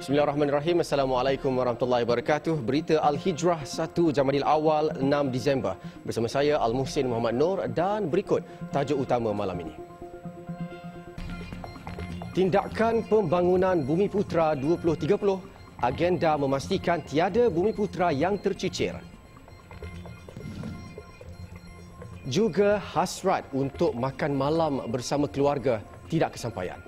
Bismillahirrahmanirrahim. Assalamualaikum warahmatullahi wabarakatuh. Berita Al-Hijrah 1 Jamadil Awal 6 Disember. Bersama saya Al-Muhsin Muhammad Nur dan berikut tajuk utama malam ini. Tindakan pembangunan Bumiputera 2030, agenda memastikan tiada Bumiputera yang tercicir. Juga hasrat untuk makan malam bersama keluarga tidak kesampaian.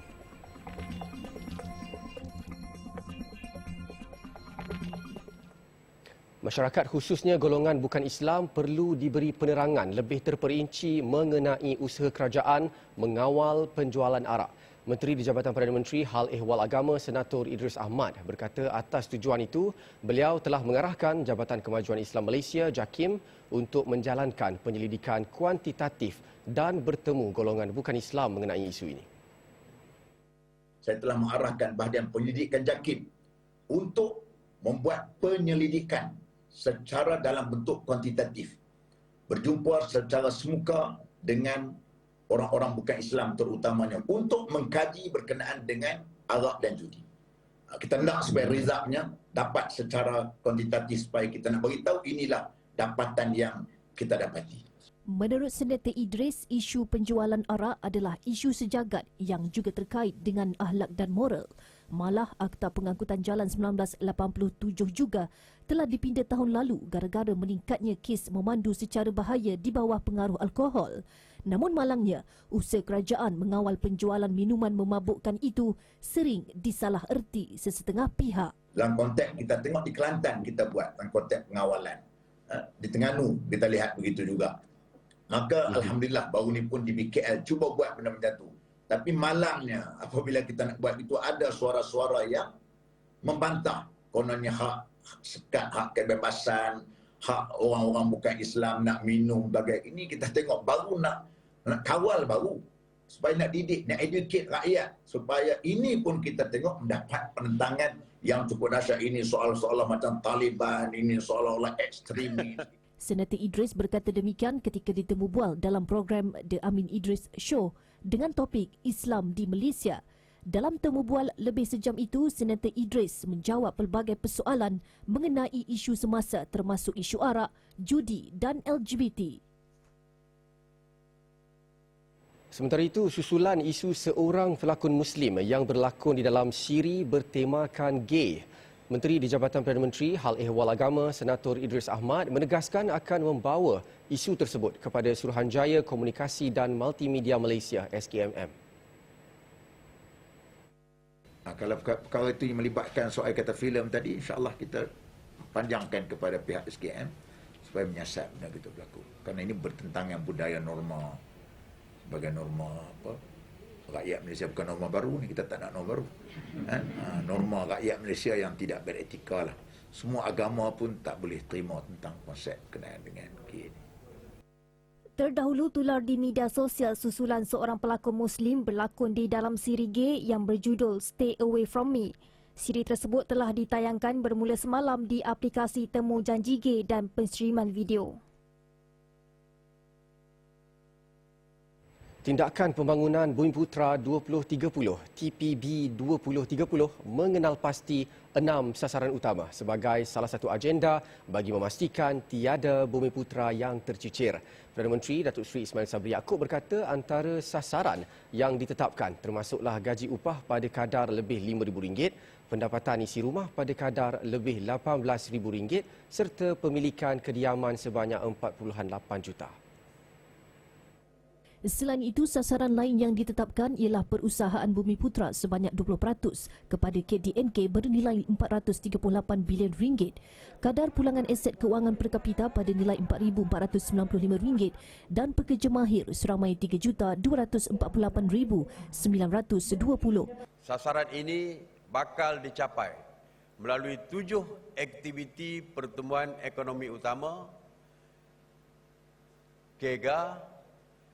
Masyarakat khususnya golongan bukan Islam perlu diberi penerangan lebih terperinci mengenai usaha kerajaan mengawal penjualan arak. Menteri di Jabatan Perdana Menteri Hal Ehwal Agama Senator Idris Ahmad berkata atas tujuan itu, beliau telah mengarahkan Jabatan Kemajuan Islam Malaysia JAKIM untuk menjalankan penyelidikan kuantitatif dan bertemu golongan bukan Islam mengenai isu ini. Saya telah mengarahkan bahagian penyelidikan JAKIM untuk membuat penyelidikan secara dalam bentuk kuantitatif, berjumpa secara semuka dengan orang-orang bukan Islam terutamanya untuk mengkaji berkenaan dengan arak dan judi. Kita nak supaya resultnya dapat secara kuantitatif supaya kita nak beritahu inilah dapatan yang kita dapati. Menurut Senator Idris, isu penjualan arak adalah isu sejagat yang juga terkait dengan akhlak dan moral. Malah Akta Pengangkutan Jalan 1987 juga telah dipinda tahun lalu gara-gara meningkatnya kes memandu secara bahaya di bawah pengaruh alkohol. Namun malangnya, usaha kerajaan mengawal penjualan minuman memabukkan itu sering disalah erti sesetengah pihak. Dalam konteks kita tengok di Kelantan kita buat dalam konteks pengawalan. Di Terengganu kita lihat begitu juga. Maka Alhamdulillah baru ni pun di BKL cuba buat benda macam tu. Tapi malangnya apabila kita nak buat itu ada suara-suara yang membantah. Kononnya hak sekat, hak kebebasan, hak orang-orang bukan Islam nak minum bagai ini kita tengok baru nak kawal baru. Supaya nak didik, nak educate rakyat. Supaya ini pun kita tengok mendapat penentangan yang cukup dahsyat. Ini soal-soal macam Taliban, ini seolah-olah ekstremis. Senator Idris berkata demikian ketika ditemu bual dalam program The Amin Idris Show dengan topik Islam di Malaysia. Dalam temu bual lebih sejam itu, Senator Idris menjawab pelbagai persoalan mengenai isu semasa termasuk isu arak, judi dan LGBT. Sementara itu, susulan isu seorang pelakon Muslim yang berlakon di dalam siri bertemakan gay. Menteri di Jabatan Perdana Menteri Hal Ehwal Agama Senator Idris Ahmad menegaskan akan membawa isu tersebut kepada Suruhanjaya Komunikasi dan Multimedia Malaysia SKMM. Kalau perkara itu melibatkan soal kata filem tadi, insya-Allah kita panjangkan kepada pihak SKM supaya menyiasat benda itu berlaku. Kerana ini bertentangan budaya norma sebagai norma rakyat Malaysia, bukan norma baru ni, kita tak nak norma baru. Norma rakyat Malaysia yang tidak beretika lah. Semua agama pun tak boleh terima tentang konsep berkenaan dengan gay ni. Terdahulu tular di media sosial susulan seorang pelakon Muslim berlakon di dalam siri gay yang berjudul Stay Away From Me. Siri tersebut telah ditayangkan bermula semalam di aplikasi Temu Janji Gay dan penstreaman video. Tindakan Pembangunan Bumiputera 2030 TPB 2030 mengenal pasti 6 sasaran utama sebagai salah satu agenda bagi memastikan tiada Bumiputera yang tercicir. Perdana Menteri Datuk Seri Ismail Sabri Yaakob berkata antara sasaran yang ditetapkan termasuklah gaji upah pada kadar lebih RM5,000, pendapatan isi rumah pada kadar lebih RM18,000 serta pemilikan kediaman sebanyak 4.8 juta. Selain itu, sasaran lain yang ditetapkan ialah perusahaan Bumiputera sebanyak 20% kepada KDNK bernilai RM438 bilion, kadar pulangan aset kewangan per kapita pada nilai RM4,495 dan pekerja mahir seramai 3,248,920. Sasaran ini bakal dicapai melalui 7 aktiviti pertumbuhan ekonomi utama KEGA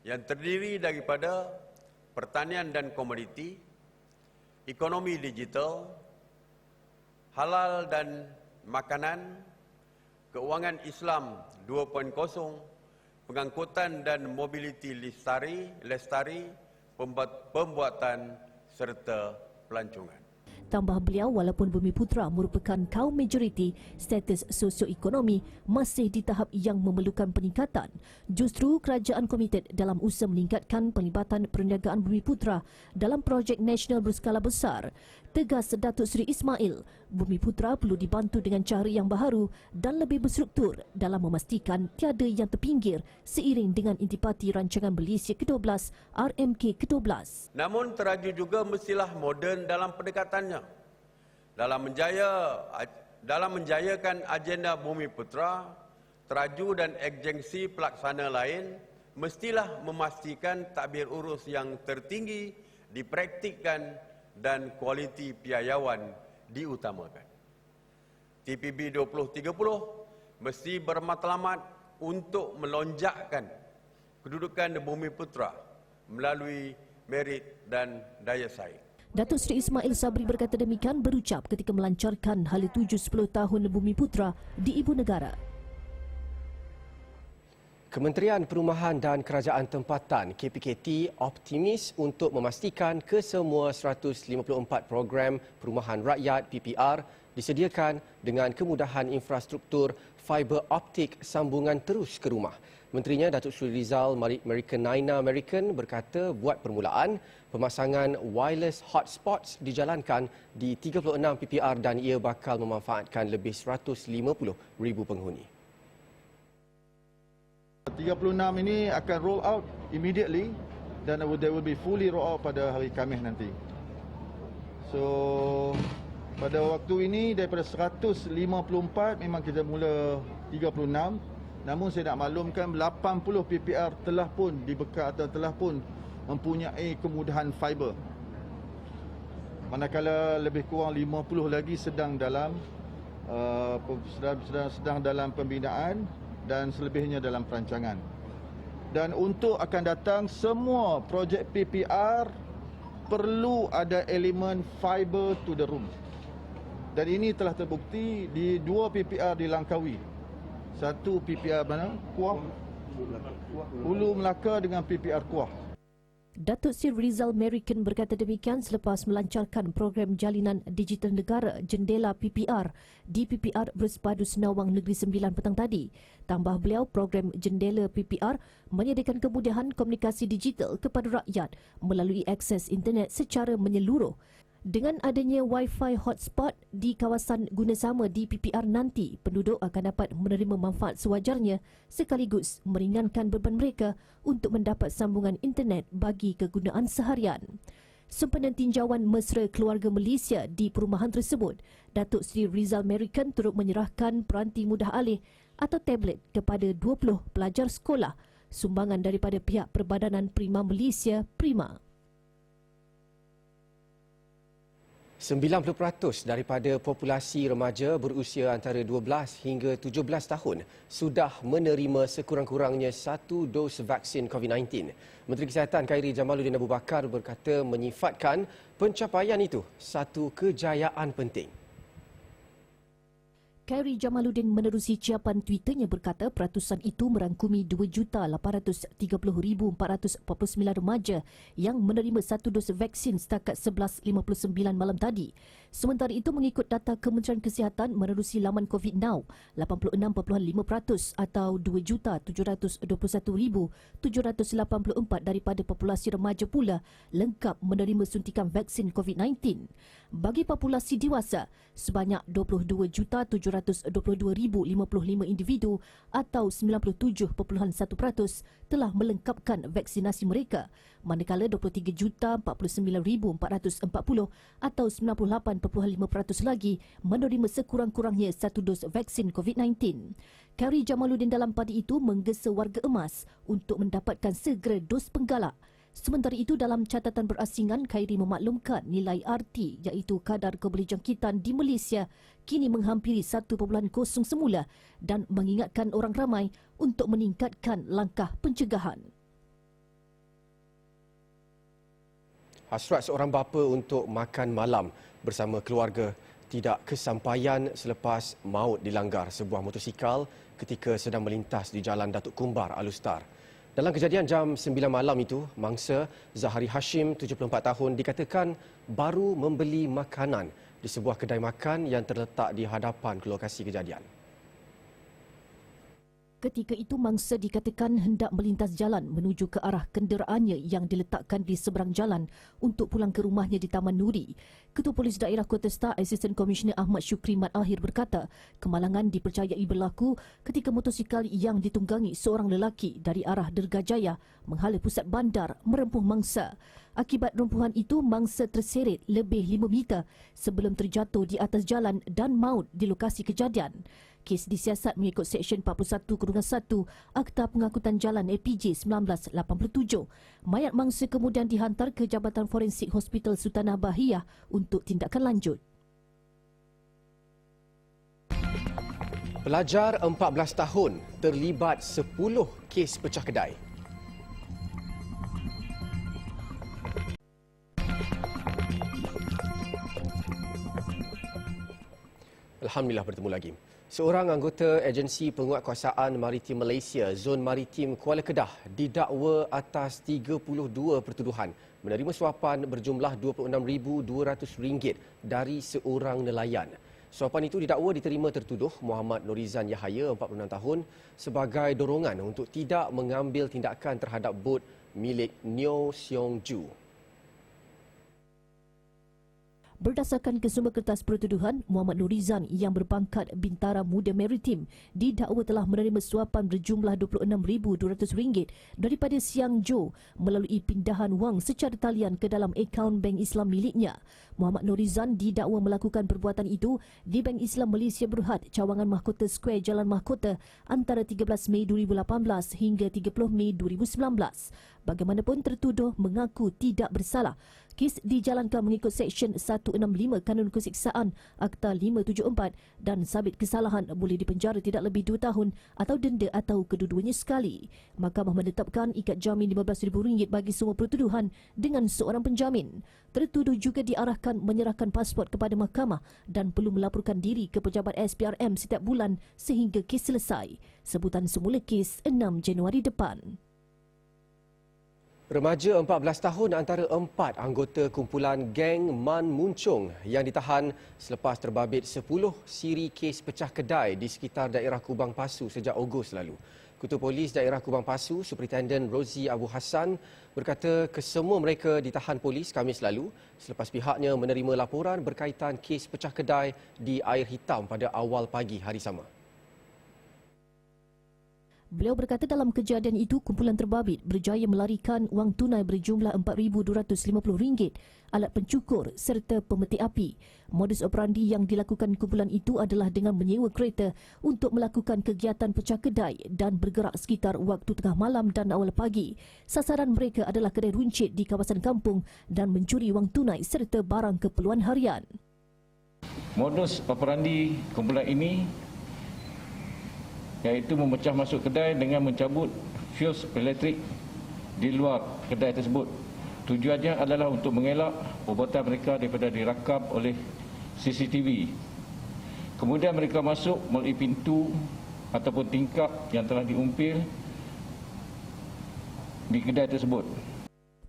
yang terdiri daripada pertanian dan komoditi, ekonomi digital, halal dan makanan, keuangan Islam 2.0, pengangkutan dan mobiliti lestari, pembuatan serta pelancongan. Tambah beliau, walaupun Bumiputera merupakan kaum majoriti, status sosioekonomi masih di tahap yang memerlukan peningkatan. Justru kerajaan komited dalam usaha meningkatkan pelibatan perniagaan Bumiputera dalam projek nasional berskala besar. Tegas Datuk Seri Ismail, Bumiputera perlu dibantu dengan cara yang baharu dan lebih berstruktur dalam memastikan tiada yang terpinggir seiring dengan intipati rancangan Malaysia ke-12 RMK ke-12. Namun teraju juga mestilah moden dalam pendekatannya. Dalam menjayakan agenda Bumiputera, teraju dan agensi pelaksana lain mestilah memastikan tadbir urus yang tertinggi dipraktikkan dan kualiti piawaian diutamakan. TPB 2030 mesti bermatlamat untuk melonjakkan kedudukan Bumiputera melalui merit dan daya saing. Datuk Seri Ismail Sabri berkata demikian berucap ketika melancarkan Hala Tuju 10 tahun Bumiputera di Ibu Negara. Kementerian Perumahan dan Kerajaan Tempatan KPKT optimis untuk memastikan kesemua 154 program perumahan rakyat PPR disediakan dengan kemudahan infrastruktur fiber optik sambungan terus ke rumah. Menterinya Datuk Sri Rizal Naina American berkata buat permulaan pemasangan wireless hotspots dijalankan di 36 PPR dan ia bakal memanfaatkan lebih 150,000 penghuni. 36 ini akan roll out immediately dan they will be fully roll out pada hari Khamis nanti. So pada waktu ini daripada 154 memang kita mula 36, namun saya nak maklumkan 80 PPR telah pun dibekal atau telah pun mempunyai kemudahan fiber. Manakala lebih kurang 50 lagi sedang dalam pembinaan dan selebihnya dalam perancangan. Dan untuk akan datang semua projek PPR perlu ada elemen fiber to the room. Dan ini telah terbukti di 2 PPR di Langkawi. Satu PPR mana? Kuah. Hulu Melaka dengan PPR Kuah. Datuk Seri Rizal American berkata demikian selepas melancarkan program jalinan digital negara Jendela PPR di PPR Bersepadu Senawang Negeri Sembilan petang tadi. Tambah beliau, program Jendela PPR menyediakan kemudahan komunikasi digital kepada rakyat melalui akses internet secara menyeluruh. Dengan adanya Wi-Fi hotspot di kawasan gunasama di PPR nanti, penduduk akan dapat menerima manfaat sewajarnya sekaligus meringankan beban mereka untuk mendapat sambungan internet bagi kegunaan seharian. Sempena tinjauan mesra keluarga Malaysia di perumahan tersebut, Datuk Seri Rizal American turut menyerahkan peranti mudah alih atau tablet kepada 20 pelajar sekolah, sumbangan daripada pihak Perbadanan Prima Malaysia, Prima. 90% daripada populasi remaja berusia antara 12 hingga 17 tahun sudah menerima sekurang-kurangnya 1 dos vaksin COVID-19. Menteri Kesihatan Khairy Jamaluddin Abu Bakar berkata menyifatkan pencapaian itu satu kejayaan penting. Khairy Jamaluddin menerusi ciapan Twitternya berkata peratusan itu merangkumi 2,830,449 remaja yang menerima 1 dos vaksin setakat 11.59 malam tadi. Sementara itu, mengikut data Kementerian Kesihatan menerusi laman COVID Now, 86.5% atau 2,721,784 daripada populasi remaja pula lengkap menerima suntikan vaksin COVID-19. Bagi populasi dewasa, sebanyak 22,722,055 individu atau 97.1% telah melengkapkan vaksinasi mereka, manakala 23,049,440 atau 98.5% lagi menerima sekurang-kurangnya 1 dos vaksin COVID-19. Khairy Jamaluddin dalam pada itu menggesa warga emas untuk mendapatkan segera dos penggalak. Sementara itu, dalam catatan berasingan, Khairy memaklumkan nilai RT iaitu kadar kebolehjangkitan di Malaysia kini menghampiri 1.0 semula dan mengingatkan orang ramai untuk meningkatkan langkah pencegahan. Hasrat seorang bapa untuk makan malam bersama keluarga tidak kesampaian selepas maut dilanggar sebuah motosikal ketika sedang melintas di Jalan Datuk Kumbar, Alustar. Dalam kejadian jam 9 malam itu, mangsa Zahari Hashim, 74 tahun, dikatakan baru membeli makanan di sebuah kedai makan yang terletak di hadapan lokasi kejadian. Ketika itu, mangsa dikatakan hendak melintas jalan menuju ke arah kenderaannya yang diletakkan di seberang jalan untuk pulang ke rumahnya di Taman Nuri. Ketua Polis Daerah Kota Star, Assistant Commissioner Ahmad Syukri Mat Ahir berkata, kemalangan dipercayai berlaku ketika motosikal yang ditunggangi seorang lelaki dari arah Dergajaya menghala pusat bandar merempuh mangsa. Akibat rempuhan itu, mangsa terseret lebih 5 meter sebelum terjatuh di atas jalan dan maut di lokasi kejadian. Kes disiasat mengikut Seksyen 41-1 Akta Pengangkutan Jalan APJ 1987. Mayat mangsa kemudian dihantar ke Jabatan Forensik Hospital Sultanah Bahiyah untuk tindakan lanjut. Pelajar 14 tahun terlibat 10 kes pecah kedai. Alhamdulillah bertemu lagi. Seorang anggota Agensi Penguatkuasaan Maritim Malaysia, Zon Maritim Kuala Kedah, didakwa atas 32 pertuduhan menerima suapan berjumlah RM26,200 dari seorang nelayan. Suapan itu didakwa diterima tertuduh Muhammad Norizan Yahaya, 46 tahun, sebagai dorongan untuk tidak mengambil tindakan terhadap bot milik Neo Seong Ju. Berdasarkan kesumber kertas pertuduhan, Muhammad Norizan yang berpangkat Bintara Muda Maritim didakwa telah menerima suapan berjumlah RM26,200 daripada Siang Jo melalui pindahan wang secara talian ke dalam akaun Bank Islam miliknya. Muhammad Norizan didakwa melakukan perbuatan itu di Bank Islam Malaysia Berhad, Cawangan Mahkota Square, Jalan Mahkota antara 13 Mei 2018 hingga 30 Mei 2019. Bagaimanapun, tertuduh mengaku tidak bersalah. Kes dijalankan mengikut Seksyen 165 Kanun Kesiksaan Akta 574 dan sabit kesalahan boleh dipenjara tidak lebih 2 tahun atau denda atau kedua-duanya sekali. Mahkamah menetapkan ikat jamin RM15,000 bagi semua pertuduhan dengan seorang penjamin. Tertuduh juga diarahkan menyerahkan pasport kepada mahkamah dan perlu melaporkan diri ke pejabat SPRM setiap bulan sehingga kes selesai. Sebutan semula kes 6 Januari depan. Remaja 14 tahun antara 4 anggota kumpulan geng Man Muncung yang ditahan selepas terbabit 10 siri kes pecah kedai di sekitar daerah Kubang Pasu sejak Ogos lalu. Ketua Polis Daerah Kubang Pasu, Superintenden Rozi Abu Hassan, berkata kesemua mereka ditahan polis Khamis lalu selepas pihaknya menerima laporan berkaitan kes pecah kedai di Air Hitam pada awal pagi hari sama. Beliau berkata dalam kejadian itu, kumpulan terbabit berjaya melarikan wang tunai berjumlah RM4,250, alat pencukur serta pemetik api. Modus operandi yang dilakukan kumpulan itu adalah dengan menyewa kereta untuk melakukan kegiatan pecah kedai dan bergerak sekitar waktu tengah malam dan awal pagi. Sasaran mereka adalah kedai runcit di kawasan kampung dan mencuri wang tunai serta barang keperluan harian. Modus operandi kumpulan ini iaitu memecah masuk kedai dengan mencabut fuse elektrik di luar kedai tersebut. Tujuannya adalah untuk mengelak perbuatan mereka daripada dirakam oleh CCTV. Kemudian mereka masuk melalui pintu ataupun tingkap yang telah diumpil di kedai tersebut.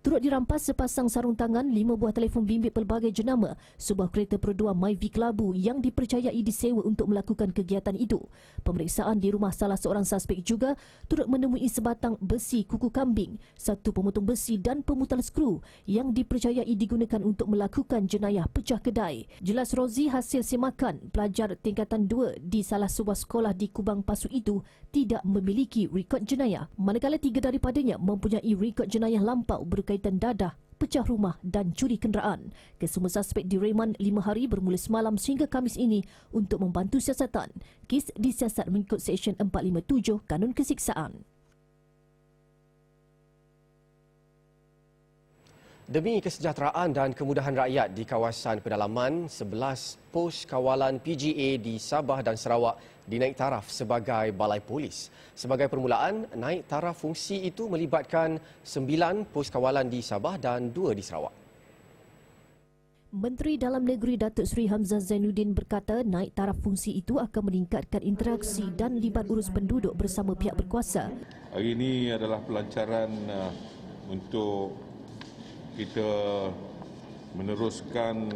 Turut dirampas sepasang sarung tangan, 5 buah telefon bimbit pelbagai jenama, sebuah kereta perdua Myvic labu yang dipercayai disewa untuk melakukan kegiatan itu. Pemeriksaan di rumah salah seorang suspek juga turut menemui sebatang besi kuku kambing, satu pemotong besi dan pemutar skru yang dipercayai digunakan untuk melakukan jenayah pecah kedai. Jelas Rozi hasil semakan pelajar tingkatan 2 di salah sebuah sekolah di Kubang Pasu itu tidak memiliki rekod jenayah, manakala 3 daripadanya mempunyai rekod jenayah lampau berkaitan dadah, pecah rumah dan curi kenderaan. Kesemua suspek direman 5 hari bermula semalam sehingga Khamis ini untuk membantu siasatan. Kes disiasat mengikut Seksyen 457 Kanun Kesiksaan. Demi kesejahteraan dan kemudahan rakyat di kawasan pedalaman, 11 pos kawalan PGA di Sabah dan Sarawak dinaik taraf sebagai balai polis. Sebagai permulaan, naik taraf fungsi itu melibatkan 9 pos kawalan di Sabah dan 2 di Sarawak. Menteri Dalam Negeri Datuk Seri Hamzah Zainuddin berkata naik taraf fungsi itu akan meningkatkan interaksi dan libat urus penduduk bersama pihak berkuasa. Hari ini adalah pelancaran untuk kita meneruskan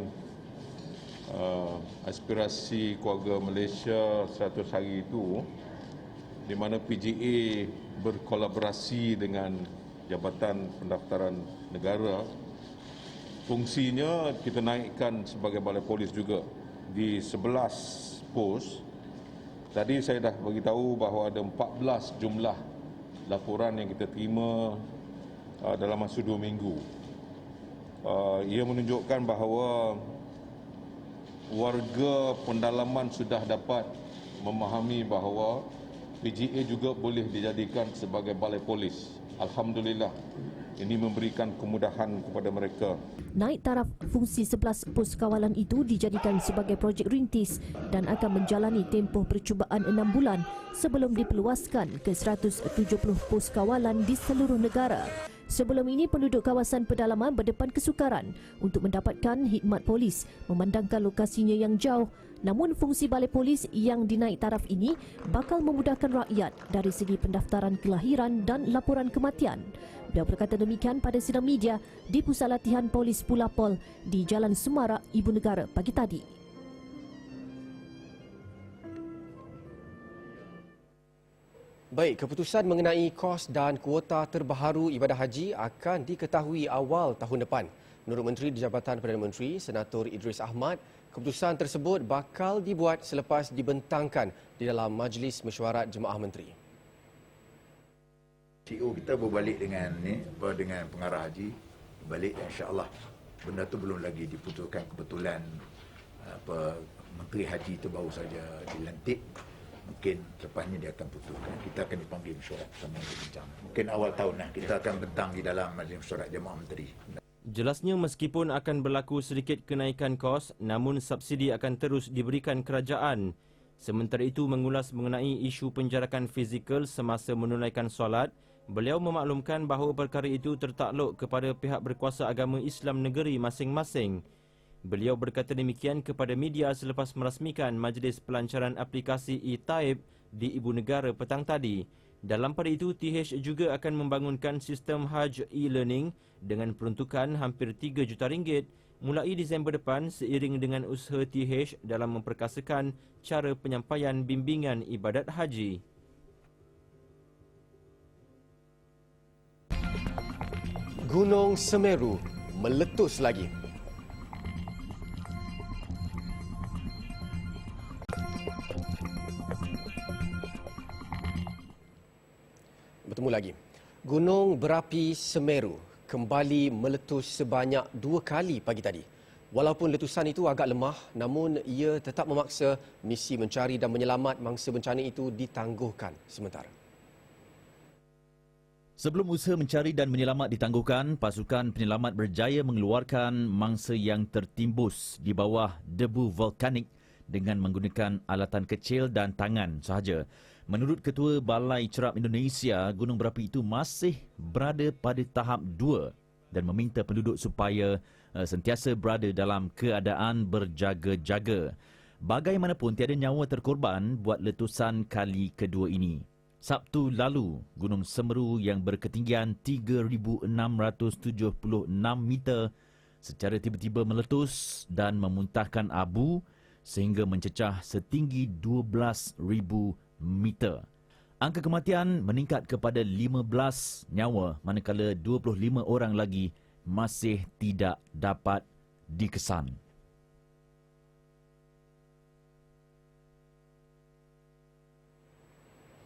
aspirasi keluarga Malaysia 100 hari itu, di mana PGA berkolaborasi dengan Jabatan Pendaftaran Negara. Fungsinya kita naikkan sebagai balai polis juga di 11 pos. Tadi saya dah beritahu bahawa ada 14 jumlah laporan yang kita terima dalam masa 2 minggu. Ia menunjukkan bahawa warga pendalaman sudah dapat memahami bahawa PGA juga boleh dijadikan sebagai balai polis. Alhamdulillah, ini memberikan kemudahan kepada mereka. Naik taraf fungsi 11 pos kawalan itu dijadikan sebagai projek rintis dan akan menjalani tempoh percubaan 6 bulan sebelum diperluaskan ke 170 pos kawalan di seluruh negara. Sebelum ini, penduduk kawasan pedalaman berdepan kesukaran untuk mendapatkan khidmat polis memandangkan lokasinya yang jauh. Namun fungsi balai polis yang dinaik taraf ini bakal memudahkan rakyat dari segi pendaftaran kelahiran dan laporan kematian. Beliau berkata demikian pada sidang media di Pusat Latihan Polis Pulapol di Jalan Semarak, Ibu Negara pagi tadi. Baik, keputusan mengenai kos dan kuota terbaharu ibadah haji akan diketahui awal tahun depan. Menurut Menteri di Jabatan Perdana Menteri, Senator Idris Ahmad, keputusan tersebut bakal dibuat selepas dibentangkan di dalam Majlis Mesyuarat Jemaah Menteri. CEO kita berbalik dengan pengarah haji, balik insya-Allah. Benda tu belum lagi diputuskan, kebetulan Menteri Haji itu baru saja dilantik. Mungkin lepasnya dia akan putuskan. Kita akan dipanggil mesyuarat sama berbincang. Mungkin awal tahun kita akan bentang di dalam Majlis Mesyuarat Jemaah Menteri. Jelasnya meskipun akan berlaku sedikit kenaikan kos, namun subsidi akan terus diberikan kerajaan. Sementara itu, mengulas mengenai isu penjarakan fizikal semasa menunaikan solat, beliau memaklumkan bahawa perkara itu tertakluk kepada pihak berkuasa agama Islam negeri masing-masing. Beliau berkata demikian kepada media selepas merasmikan Majlis Pelancaran Aplikasi e-Taib di Ibu Negara petang tadi. Dalam pada itu, TH juga akan membangunkan sistem Hajj e-learning dengan peruntukan hampir 3 juta ringgit mulai Disember depan seiring dengan usaha TH dalam memperkasakan cara penyampaian bimbingan ibadat haji. Gunung Semeru meletus lagi. Bertemu lagi. Gunung berapi Semeru kembali meletus sebanyak 2 kali pagi tadi. Walaupun letusan itu agak lemah, namun ia tetap memaksa misi mencari dan menyelamat mangsa bencana itu ditangguhkan sementara. Sebelum usaha mencari dan menyelamat ditangguhkan, pasukan penyelamat berjaya mengeluarkan mangsa yang tertimbus di bawah debu vulkanik dengan menggunakan alatan kecil dan tangan sahaja. Menurut Ketua Balai Cerap Indonesia, gunung berapi itu masih berada pada tahap 2 dan meminta penduduk supaya sentiasa berada dalam keadaan berjaga-jaga. Bagaimanapun, tiada nyawa terkorban buat letusan kali kedua ini. Sabtu lalu, Gunung Semeru yang berketinggian 3,676 meter secara tiba-tiba meletus dan memuntahkan abu sehingga mencecah setinggi 12,000 meter. Angka kematian meningkat kepada 15 nyawa manakala 25 orang lagi masih tidak dapat dikesan.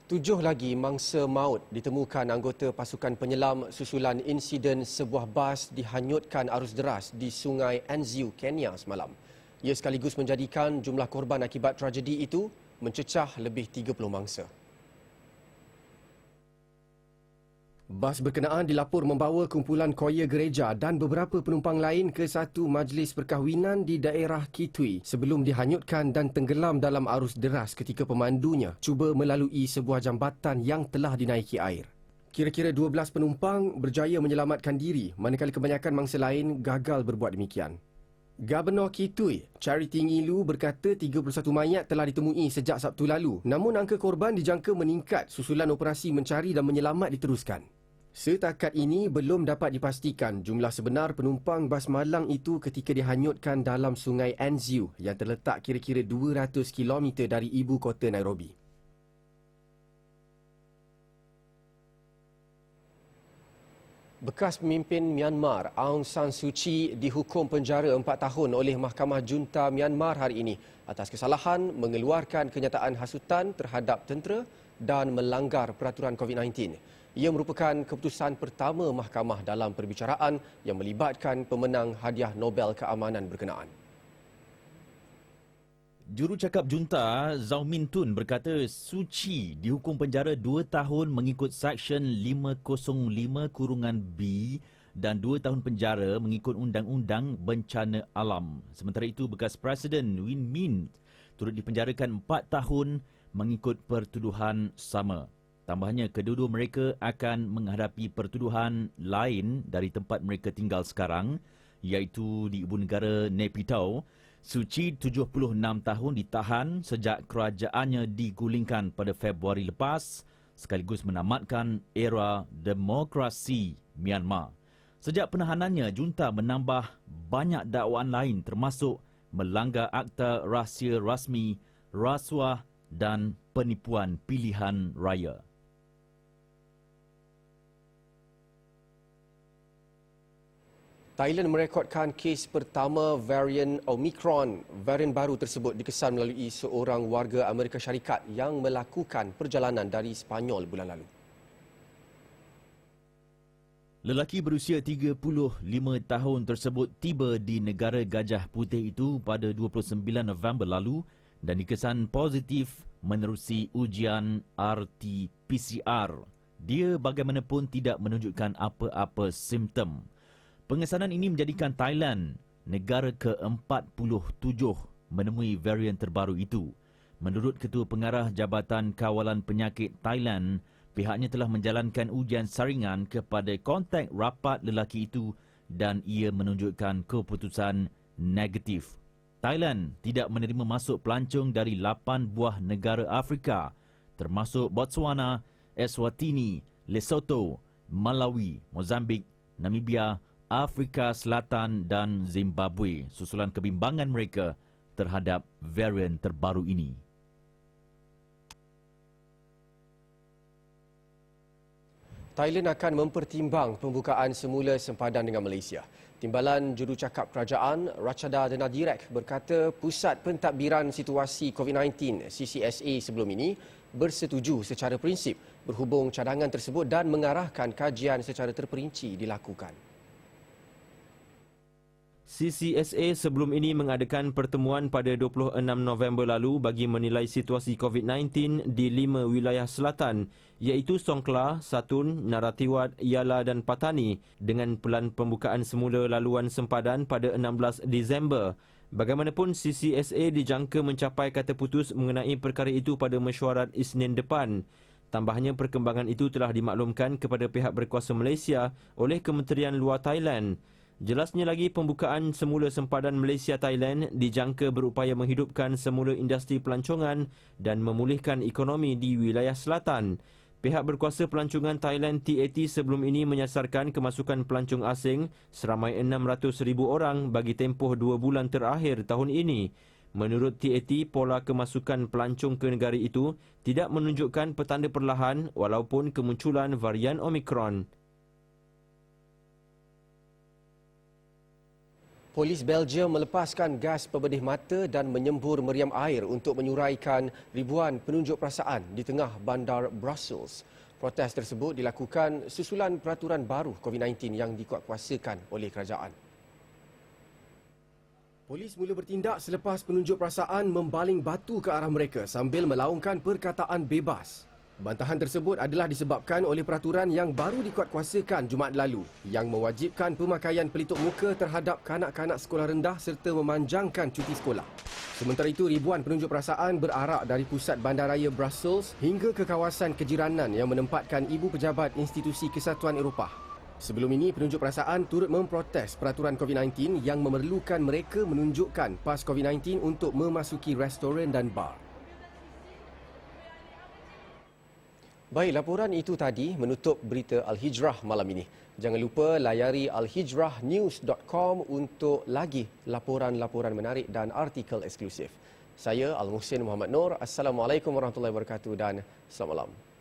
Tujuh lagi mangsa maut ditemukan anggota pasukan penyelam susulan insiden sebuah bas dihanyutkan arus deras di Sungai Anziu, Kenya semalam. Ia sekaligus menjadikan jumlah korban akibat tragedi itu mencecah lebih 30 mangsa. Bas berkenaan dilapor membawa kumpulan koya gereja dan beberapa penumpang lain ke satu majlis perkahwinan di daerah Kitui sebelum dihanyutkan dan tenggelam dalam arus deras ketika pemandunya cuba melalui sebuah jambatan yang telah dinaiki air. Kira-kira 12 penumpang berjaya menyelamatkan diri manakala kebanyakan mangsa lain gagal berbuat demikian. Gubernur Kitui, Charity Ngilu berkata 31 mayat telah ditemui sejak Sabtu lalu. Namun angka korban dijangka meningkat susulan operasi mencari dan menyelamat diteruskan. Setakat ini belum dapat dipastikan jumlah sebenar penumpang bas malang itu ketika dihanyutkan dalam sungai Anziu yang terletak kira-kira 200 km dari ibu kota Nairobi. Bekas pemimpin Myanmar Aung San Suu Kyi dihukum penjara 4 tahun oleh Mahkamah Junta Myanmar hari ini atas kesalahan mengeluarkan kenyataan hasutan terhadap tentera dan melanggar peraturan COVID-19. Ia merupakan keputusan pertama mahkamah dalam perbicaraan yang melibatkan pemenang hadiah Nobel Keamanan berkenaan. Jurucakap junta Zhao Min Tun berkata Suu Kyi dihukum penjara 2 tahun mengikut Seksyen 505(B) dan 2 tahun penjara mengikut Undang-Undang Bencana Alam. Sementara itu, bekas Presiden Win Myint turut dipenjarakan 4 tahun mengikut pertuduhan sama. Tambahnya, kedua-dua mereka akan menghadapi pertuduhan lain dari tempat mereka tinggal sekarang, iaitu di Ibu Negara Naypyidaw. Suu Kyi 76 tahun ditahan sejak kerajaannya digulingkan pada Februari lepas sekaligus menamatkan era demokrasi Myanmar. Sejak penahanannya, junta menambah banyak dakwaan lain termasuk melanggar Akta Rahsia Rasmi, rasuah dan penipuan pilihan raya. Thailand merekodkan kes pertama varian Omicron. Varian baru tersebut dikesan melalui seorang warga Amerika Syarikat yang melakukan perjalanan dari Sepanyol bulan lalu. Lelaki berusia 35 tahun tersebut tiba di negara Gajah Putih itu pada 29 November lalu dan dikesan positif menerusi ujian RT-PCR. Dia bagaimanapun tidak menunjukkan apa-apa simptom. Pengesanan ini menjadikan Thailand negara ke-47 menemui varian terbaru itu. Menurut Ketua Pengarah Jabatan Kawalan Penyakit Thailand, pihaknya telah menjalankan ujian saringan kepada kontak rapat lelaki itu dan ia menunjukkan keputusan negatif. Thailand tidak menerima masuk pelancong dari 8 buah negara Afrika termasuk Botswana, Eswatini, Lesotho, Malawi, Mozambik, Namibia, Afrika Selatan dan Zimbabwe susulan kebimbangan mereka terhadap varian terbaru ini. Thailand akan mempertimbang pembukaan semula sempadan dengan Malaysia. Timbalan Jurucakap Kerajaan Rachada Danadirek berkata Pusat Pentadbiran Situasi COVID-19 CCSA sebelum ini bersetuju secara prinsip berhubung cadangan tersebut dan mengarahkan kajian secara terperinci dilakukan. CCSA sebelum ini mengadakan pertemuan pada 26 November lalu bagi menilai situasi COVID-19 di 5 wilayah selatan iaitu Songkhla, Satun, Narathiwat, Yala dan Patani dengan pelan pembukaan semula laluan sempadan pada 16 Disember. Bagaimanapun, CCSA dijangka mencapai kata putus mengenai perkara itu pada mesyuarat Isnin depan. Tambahnya, perkembangan itu telah dimaklumkan kepada pihak berkuasa Malaysia oleh Kementerian Luar Thailand. Jelasnya lagi, pembukaan semula sempadan Malaysia-Thailand dijangka berupaya menghidupkan semula industri pelancongan dan memulihkan ekonomi di wilayah selatan. Pihak berkuasa pelancongan Thailand TAT sebelum ini menyasarkan kemasukan pelancong asing seramai 600,000 orang bagi tempoh 2 bulan terakhir tahun ini. Menurut TAT, pola kemasukan pelancong ke negara itu tidak menunjukkan petanda perlahan walaupun kemunculan varian Omicron. Polis Belgium melepaskan gas pemedih mata dan menyembur meriam air untuk menyuraikan ribuan penunjuk perasaan di tengah bandar Brussels. Protes tersebut dilakukan susulan peraturan baru COVID-19 yang dikuatkuasakan oleh kerajaan. Polis mula bertindak selepas penunjuk perasaan membaling batu ke arah mereka sambil melaungkan perkataan bebas. Bantahan tersebut adalah disebabkan oleh peraturan yang baru dikuatkuasakan Jumaat lalu yang mewajibkan pemakaian pelitup muka terhadap kanak-kanak sekolah rendah serta memanjangkan cuti sekolah. Sementara itu, ribuan penunjuk perasaan berarak dari pusat bandaraya Brussels hingga ke kawasan kejiranan yang menempatkan ibu pejabat institusi Kesatuan Eropah. Sebelum ini, penunjuk perasaan turut memprotes peraturan COVID-19 yang memerlukan mereka menunjukkan pas COVID-19 untuk memasuki restoran dan bar. Baik, laporan itu tadi menutup berita Al-Hijrah malam ini. Jangan lupa layari alhijrahnews.com untuk lagi laporan-laporan menarik dan artikel eksklusif. Saya Al-Muhsin Muhammad Noor. Assalamualaikum warahmatullahi wabarakatuh dan selamat malam.